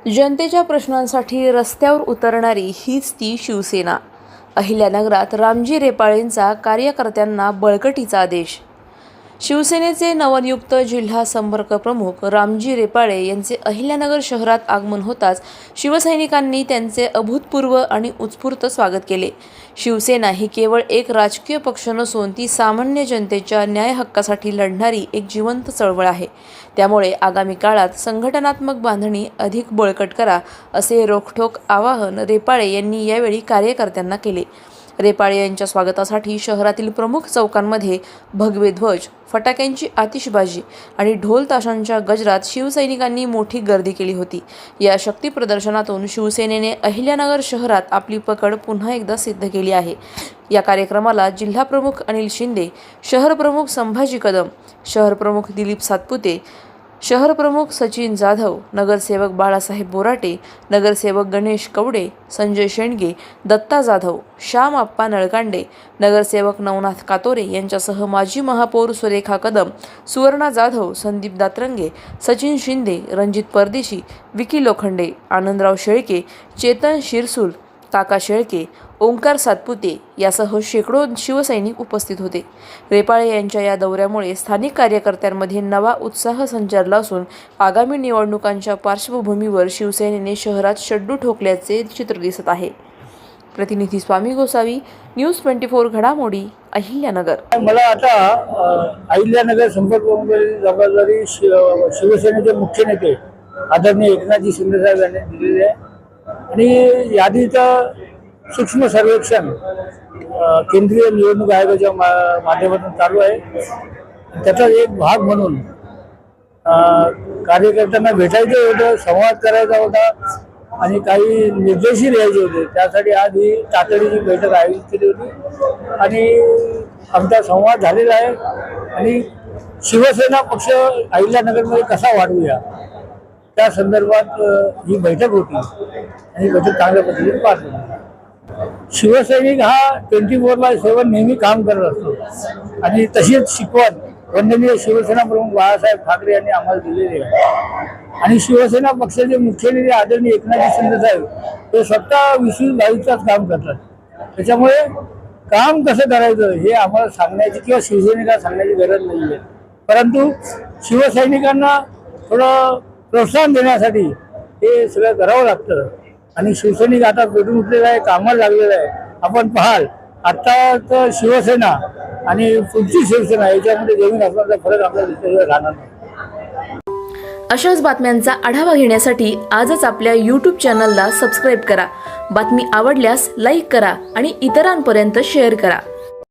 जनतेच्या प्रश्नांसाठी रस्त्यावर उतरणारी हीच ती शिवसेना। अहिल्यानगरात रामजी रेपाळेंचा कार्यकर्त्यांना बळकटीचा आदेश। शिवसेनेचे नवनियुक्त जिल्हा संपर्क प्रमुख रामजी रेपाळे यांचे अहिल्यानगर शहरात आगमन होताच शिवसैनिकांनी त्यांचे अभूतपूर्व आणि उत्स्फूर्त स्वागत केले। शिवसेना ही केवळ एक राजकीय पक्ष नसून ती सामान्य जनतेच्या न्याय हक्कासाठी लढणारी एक जिवंत चळवळ आहे। त्यामुळे आगामी काळात संघटनात्मक बांधणी अधिक बळकट करा असे रोखठोक आवाहन रेपाळे यांनी यावेळी कार्यकर्त्यांना केले। रेपाळे यांच्या स्वागतासाठी शहरातील प्रमुख चौकांमध्ये भगवे ध्वज, फटाक्यांची आतिषबाजी आणि ढोल ताशांच्या गजरात शिवसैनिकांनी मोठी गर्दी केली होती। या शक्ती प्रदर्शनातून शिवसेनेने अहिल्यानगर शहरात आपली पकड पुन्हा एकदा सिद्ध केली आहे। या कार्यक्रमाला जिल्हाप्रमुख अनिल शिंदे, शहर प्रमुख संभाजी कदम, शहर प्रमुख दिलीप सातपुते, शहर प्रमुख सचिन जाधव, नगरसेवक बाळासाहेब बोराटे, नगरसेवक गणेश कवडे, संजय शेंडगे, दत्ता जाधव, श्याम आप्पा नळकांडे, नगरसेवक नवनाथ कातोरे यांच्यासह माजी महापौर सुरेखा कदम, सुवर्णा जाधव, संदीप दातरंगे, सचिन शिंदे, रणजित परदेशी, विकी लोखंडे, आनंदराव शेळके, चेतन शिरसूल, काका शेळके, ओंकार सातपुते यासह शेकडो शिवसैनिक उपस्थित होते। रेपाळे यांच्या या दौऱ्यामुळे स्थानिक कार्यकर्त्यांमध्ये नवा उत्साह संचारला असून आगामी निवडणुकांच्या पार्श्वभूमीवर शिवसेनेने शहरात शड्डू ठोकल्याचे चित्र दिसत आहे। प्रतिनिधी स्वामी गोसावी, न्यूज 24 घडामोडी, अहिल्यानगर। मला आता अहिल्यानगर संपर्क जबाबदारी शिवसेनेचे मुख्य नेते आदरणीय एकनाथजी शिंदे साहेब यांनी दिलेली आहे आणि यादीचं सूक्ष्म सर्वेक्षण केंद्रीय निवडणूक आयोगाच्या माध्यमातून चालू आहे। त्याचा एक भाग म्हणून कार्यकर्त्यांना भेटायचं होतं, संवाद करायचा होता आणि काही निर्देशही द्यायचे होते। त्यासाठी आज ही तातडीची बैठक आयोजित केली होती आणि आमचा संवाद झालेला आहे आणि शिवसेना पक्ष अहिल्यानगरमध्ये कसा वाढवूया त्या संदर्भात ही बैठक होती आणि बैठक चांगल्या पद्धतीने पार पडली। शिवसैनिक हा 24/7 नेहमी काम करत असतो आणि तशीच शिकवण वंदनीय शिवसेना प्रमुख बाळासाहेब ठाकरे यांनी आम्हाला दिलेली आहे आणि शिवसेना पक्षाचे मुख्य नेते आदरणीय एकनाथजी शिंदे साहेब ते स्वतः 20-22 काम करतात। त्याच्यामुळे काम कसं करायचं हे आम्हाला सांगण्याची किंवा शिवसैनिकांना सांगण्याची गरज नाही आहे, परंतु शिवसैनिकांना थोडं प्रोत्साहन देण्यासाठी हे सगळं करावं लागतं आणि शिवसैनिक आता पेटून उठलेला आहे, कामाला लागलेला आहे। आपण पाहाल आता तर शिवसेना आणि पुढची शिवसेना याच्यामध्ये जमीन असण्याचा फरक आपल्याला दिसलेला राहणार नाही। अशाच बातम्यांचा आढावा घेण्यासाठी आजच आपल्या YouTube चॅनलला सबस्क्राईब करा। बातमी आवडल्यास लाईक करा आणि इतरांपर्यंत शेअर करा।